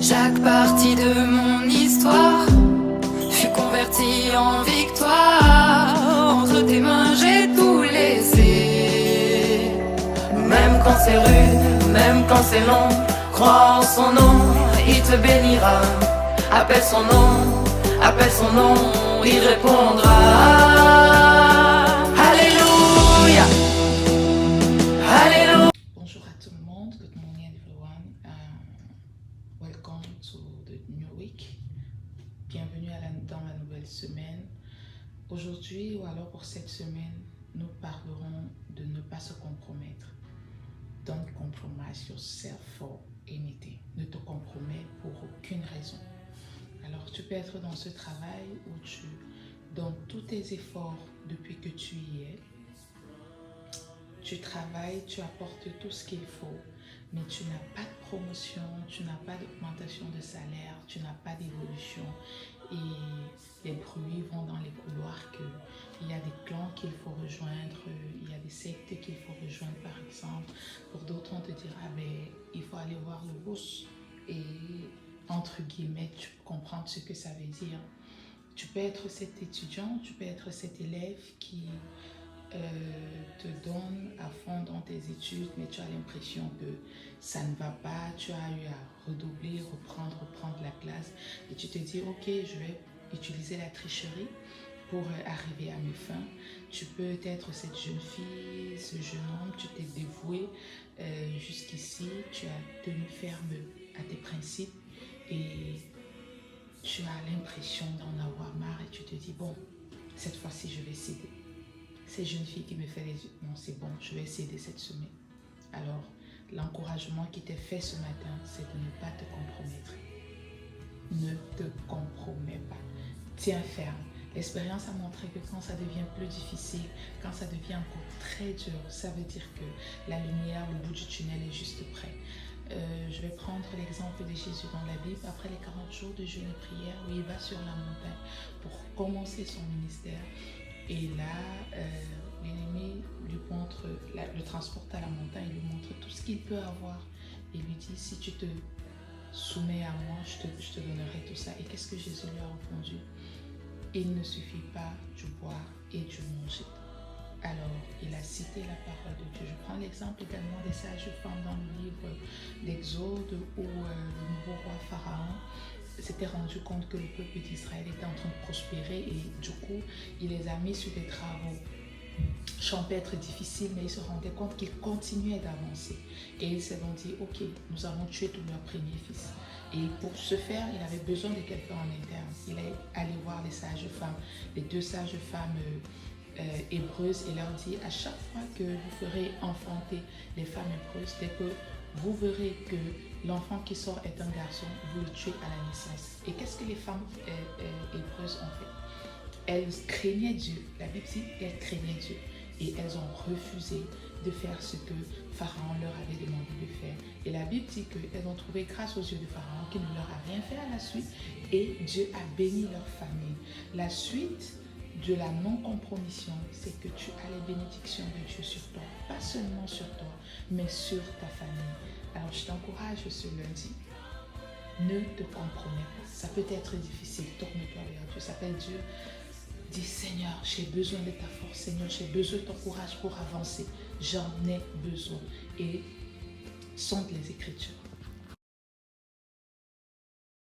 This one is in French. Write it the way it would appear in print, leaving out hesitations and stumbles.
Chaque partie de mon histoire fut convertie en victoire. Entre tes mains j'ai tout laissé. Même quand c'est rude, même quand c'est long, crois en son nom, il te bénira. Appelle son nom, il répondra. Alléluia, Alléluia. Bonjour à tout le monde, good morning everyone. Welcome to the new week. Bienvenue dans la nouvelle semaine. Aujourd'hui, ou alors pour cette semaine, nous parlerons de ne pas se compromettre. Don't compromise yourself for anything. Ne te compromets pour aucune raison. Alors, tu peux être dans ce travail où tu donnes tous tes efforts depuis que tu y es. Tu travailles, tu apportes tout ce qu'il faut, mais tu n'as pas de promotion, tu n'as pas d'augmentation de salaire, tu n'as pas d'évolution. Et les bruits vont dans les couloirs qu'il y a des clans qu'il faut rejoindre, il y a des sectes qu'il faut rejoindre par exemple. Pour d'autres, on te dira, il faut aller voir le boss. Et entre guillemets, tu peux comprendre ce que ça veut dire. Tu peux être cet étudiant, tu peux être cet élève qui te donne à fond dans tes études, mais tu as l'impression que ça ne va pas, tu as eu à redoubler, reprendre la classe, et tu te dis, ok, je vais utiliser la tricherie pour arriver à mes fins. Tu peux être cette jeune fille, ce jeune homme, tu t'es dévoué jusqu'ici, tu as tenu ferme à tes principes, et tu as l'impression d'en avoir marre, et tu te dis, bon, cette fois-ci, je vais céder. Cette jeune fille qui me fait les yeux, non, c'est bon, je vais céder cette semaine. Alors, l'encouragement qui t'est fait ce matin, c'est de ne pas te compromettre. Ne te compromets pas. Tiens ferme. L'expérience a montré que quand ça devient plus difficile, quand ça devient encore très dur, ça veut dire que la lumière, le bout du tunnel est juste près. Je vais prendre l'exemple de Jésus dans la Bible, après les 40 jours de jeûne et prière, où il va sur la montagne pour commencer son ministère. Et là, l'ennemi lui montre, le transporte à la montagne, il lui montre tout ce qu'il peut avoir. Et lui dit, si tu te soumets à moi, je te donnerai tout ça. Et qu'est-ce que Jésus lui a répondu? Il ne suffit pas du boire et du manger. Alors, il a cité la parole de Dieu. Je prends l'exemple également des sages femmes dans le livre d'Exode où le nouveau roi Pharaon s'était rendu compte que le peuple d'Israël était en train de prospérer et du coup, il les a mis sur des travaux champêtres difficiles, mais il se rendait compte qu'ils continuaient d'avancer. Et il s'est donc dit, ok, nous allons tuer tous leurs premiers fils. Et pour ce faire, il avait besoin de quelqu'un en interne. Il est allé voir les sages femmes, les deux sages femmes hébreuses, et leur dit, à chaque fois que vous ferez enfanter les femmes hébreuses, dès que vous verrez que l'enfant qui sort est un garçon, vous le tuez à la naissance. Et qu'est-ce que les femmes hébreuses ont fait? Elles craignaient Dieu. La Bible dit qu'elles craignaient Dieu. Et elles ont refusé de faire ce que Pharaon leur avait demandé de faire. Et la Bible dit qu'elles ont trouvé grâce aux yeux de Pharaon qui ne leur a rien fait à la suite. Et Dieu a béni leur famille. La suite de la non-compromission, c'est que tu as les bénédictions de Dieu sur toi. Pas seulement sur toi, mais sur ta famille. Alors je t'encourage ce lundi, ne te compromets pas. Ça peut être difficile, tourne-toi vers Dieu, s'appelle Dieu. Dis Seigneur, j'ai besoin de ta force, Seigneur, j'ai besoin de ton courage pour avancer. J'en ai besoin. Et sonde les Écritures.